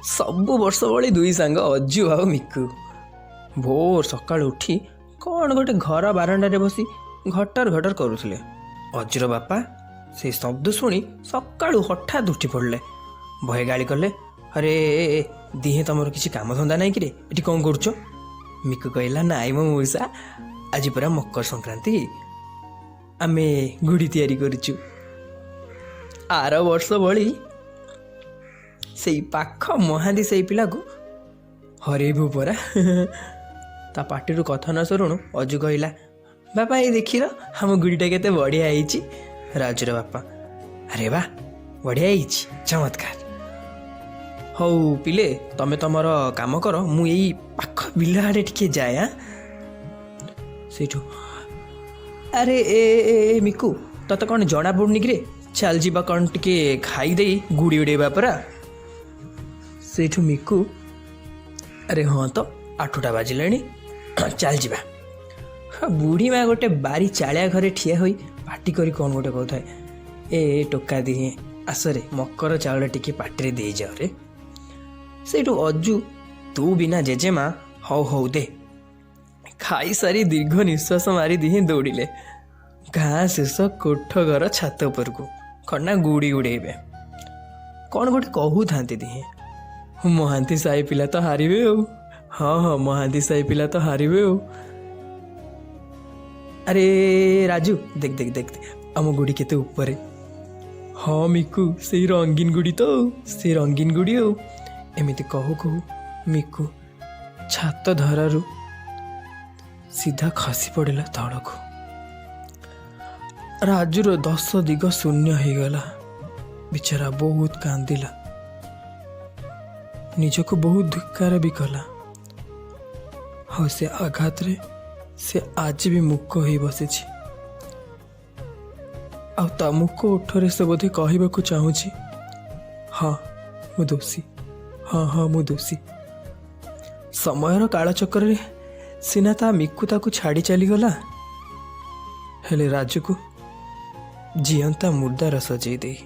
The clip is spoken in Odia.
ସବୁ ବର୍ଷ ଭଳି ଦୁଇ ସାଙ୍ଗ ଅଜୁ ଆଉ ମିକୁ ଭୋର ସକାଳୁ ଉଠି କ'ଣ ଗୋଟେ ଘର ବାରଣ୍ଡାରେ ବସି ଘଟର ଘଟର କରୁଥିଲେ। ଅଜୁର ବାପା ସେଇ ଶବ୍ଦ ଶୁଣି ସକାଳୁ ହଠାତ୍ ଉଠି ପଡ଼ିଲେ। ଭୟ ଗାଳି କଲେ, ଆରେ ଦିହେଁ ତମର କିଛି କାମଧନ୍ଦା ନାହିଁ କିରେ, ଏଠି କ'ଣ କରୁଛ? ମିକୁ କହିଲା, ନାଇଁ ମୋ ମଉସା, ଆଜି ପୁରା ମକର ସଂକ୍ରାନ୍ତି, ଆମେ ଗୁଡ଼ି ତିଆରି କରୁଛୁ। ଆର ବର୍ଷ ଭଳି ସେଇ ପାଖ ମହାନ୍ତି ସେଇ ପିଲାକୁ ହରେଇବୁ ପରା। ତା ପାଟିରୁ କଥା ନ ଶୁଣୁ ଅଜୁ କହିଲା, ବାପା ଏଇ ଦେଖିଲ ଆମ ଗୁଡ଼ିଟା କେତେ ବଢ଼ିଆ ହେଇଛି। ରାଜୁର ବାପା, ଆରେ ବା ବଢ଼ିଆ ହେଇଛି, ଚମତ୍କାର। ହଉ ପିଲେ, ତମେ ତମର କାମ କର, ମୁଁ ଏଇ ପାଖ ବିଲ ଆଡ଼େ ଟିକେ ଯାଏ। ସେଇଠୁ ଆରେ ଏ ମିକୁ, ତତେ କ'ଣ ଜଣା ପଡ଼ୁନି କିରେ? ଚାଲ ଯିବା କ'ଣ ଟିକେ ଖାଇଦେଇ ଗୁଡ଼ି ଉଡ଼େଇବା ପରା। ସେଇଠୁ ମିକୁ, ଆରେ ହଁ ତ 8ଟା ବାଜିଲାଣି, ଚାଲ ଯିବା। ବୁଢ଼ୀ ମା' ଗୋଟେ ବାରି ଚାଳିଆ ଘରେ ଠିଆ ହୋଇ ପାଟି କରି କ'ଣ ଗୋଟେ କହୁଥାଏ, ଏ ଟୋକା ଦିହେଁ ଆସରେ ମକର ଚାଉଳ ଟିକେ ପାଟିରେ ଦେଇଯାଓରେ। ସେଇଠୁ ଅଜୁ, ତୁ ବିନା ଜେଜେମା, ହଉ ହଉ ଦେ। ଖାଇସାରି ଦୀର୍ଘ ନିଶ୍ୱାସ ମାରି ଦିହେଁ ଦୌଡ଼ିଲେ। ଗାଁ ଶେଷ କୋଠ ଘର ଛାତ ଉପରକୁ କ'ଣ ନା ଗୁଡ଼ି ଉଡ଼େଇବେ। କ'ଣ ଗୋଟେ କହୁଥାନ୍ତି ଦିହେଁ, ମହାନ୍ତି ସାହି ପିଲା ତ ହାରିବେ ଆଉ। ହଁ ହଁ, ମହାନ୍ତି ସାହି ପିଲା ତ ହାରିବେ ଆଉ। ଆରେ ରାଜୁ, ଦେଖ ଦେଖ ଦେଖ ଆମ ଗୁଡ଼ି କେତେ ଉପରେ। ହଁ ମିକୁ, ସେଇ ରଙ୍ଗୀନ ଗୁଡ଼ି ତ ଆଉ, ସେଇ ରଙ୍ଗୀନ ଗୁଡ଼ି ଆଉ। ଏମିତି କହୁ କହୁ ମିକୁ ଛାତ ଧରାରୁ ସିଧା ଖସି ପଡ଼ିଲା ତଳକୁ। ରାଜୁର 10 ଦିଗ ଶୂନ୍ୟ ହେଇଗଲା। ବିଚାରା ବହୁତ କାନ୍ଦିଲା, ନିଜକୁ ବହୁତ ଧିକ୍କାର ବି କଲା। ଆଉ ସେ ଆଘାତରେ ସେ ଆଜି ବି ମୁକ ହୋଇ ବସିଛି। ଆଉ ତା ମୁକ ଓଠରେ ସେ ବୋଧେ କହିବାକୁ ଚାହୁଁଛି, ହଁ ମୁଁ ଦୋଷୀ, ହଁ ହଁ ମୁଁ ଦୋଷୀ। ସମୟର କାଳଚକ୍ରରେ ସିନା ତା ମିକୁ ତାକୁ ଛାଡ଼ି ଚାଲିଗଲା, ହେଲେ ରାଜୁକୁ ଜିଅନ୍ତା ମୁର୍ଦ୍ଦାର ସଜେଇ ଦେଇ